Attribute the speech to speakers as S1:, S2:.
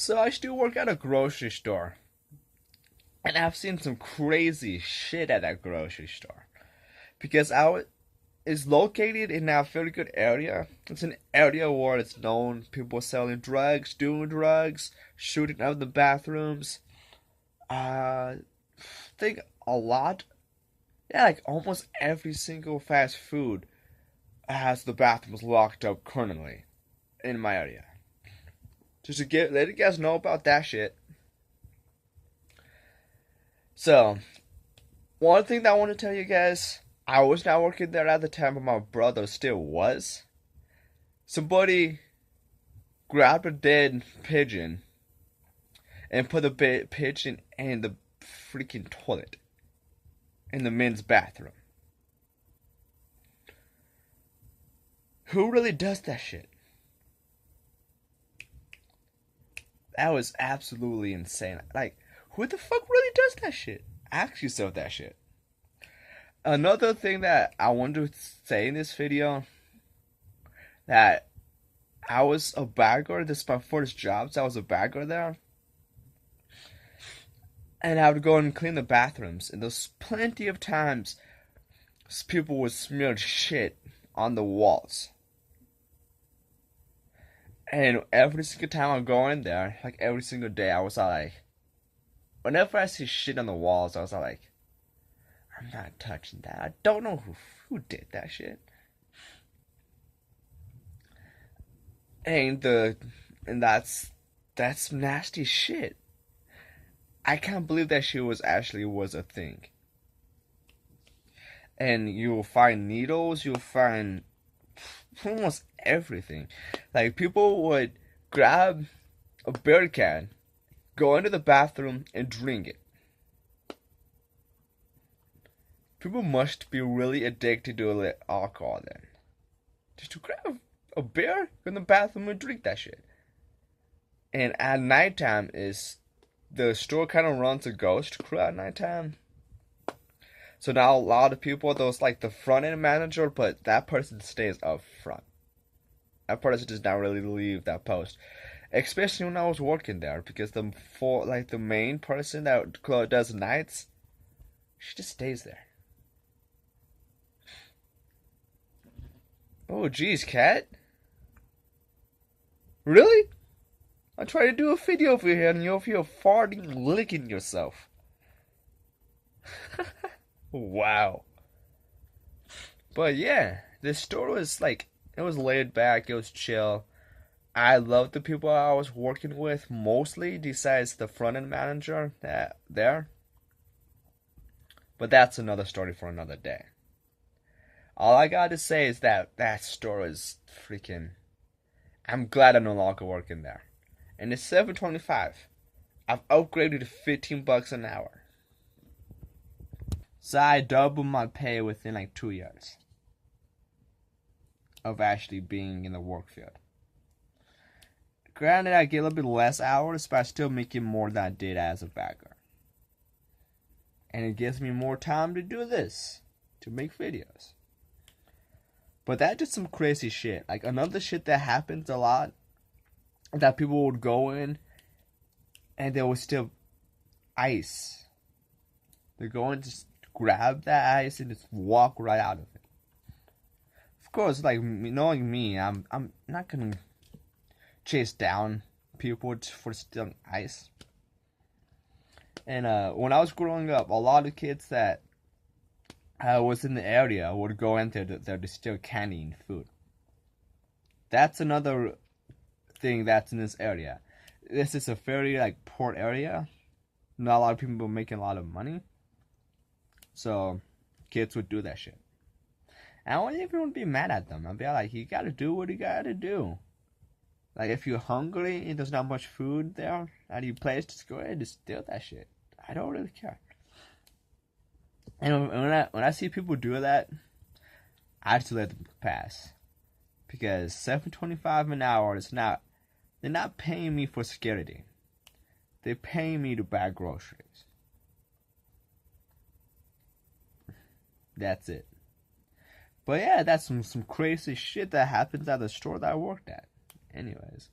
S1: So I still work at a grocery store. And I've seen some crazy shit at that grocery store. Because it's located in a very good area. It's an area where it's known people selling drugs, doing drugs, shooting up the bathrooms. I think a lot, yeah, like almost every single fast food has the bathrooms locked up currently in my area. Just to let you guys know about that shit. So, one thing that I want to tell you guys, I was not working there at the time, but my brother still was. Somebody grabbed a dead pigeon and put the pigeon in the freaking toilet in the men's bathroom. Who really does that shit? That was absolutely insane. Like, who the fuck really does that shit? Ask yourself that shit. Another thing that I wanted to say in this video, that I was a bagger. This is my first job, so I was a bagger there. And I would go and clean the bathrooms. And there's plenty of times people would smear shit on the walls. And every single time I go in there, like every single day, I was like, whenever I see shit on the walls, I was like, I'm not touching that. I don't know who did that shit. And that's nasty shit. I can't believe that shit was a thing. And you'll find needles, you'll find almost everything. Like, people would grab a beer can, go into the bathroom, and drink it. People must be really addicted to alcohol then. Just to grab a beer, go in the bathroom, and drink that shit. And at nighttime, the store kind of runs a ghost crew at nighttime. So now a lot of people, those like the front end manager, but that person stays up front. That person does not really leave that post, especially when I was working there, because the main person that does nights, she just stays there. Oh geez, cat. Really? I try to do a video over here and you're over here farting, licking yourself. Wow. But yeah, this store was like, it was laid back, it was chill. I loved the people I was working with mostly, besides the front end manager there. But that's another story for another day. All I gotta say is that store is freaking. I'm glad I'm no longer working there. And it's 7.25. I've upgraded to $15 an hour. So I doubled my pay within like 2 years of actually being in the work field. Granted, I get a little bit less hours, but I'm still making more than I did as a bagger. And it gives me more time to do this, to make videos. But that's just some crazy shit. Like, another shit that happens a lot, that people would go in and there was still ice. They go in, just grab that ice and just walk right out of it. Of course, like, knowing me, I'm not gonna chase down people for stealing ice. And when I was growing up, a lot of kids that was in the area would go in there to steal candy and food. That's another thing that's in this area. This is a very like poor area. Not a lot of people making a lot of money. So kids would do that shit. And I wouldn't even be mad at them. I'd be like, you gotta do what you gotta do. Like, if you're hungry and there's not much food there at your place, just go ahead and just steal that shit. I don't really care. And when I see people do that, I just let them pass. Because $7.25 an hour is not. They're not paying me for security. They're paying me to buy groceries. That's it. But yeah, that's some crazy shit that happens at the store that I worked at. Anyways.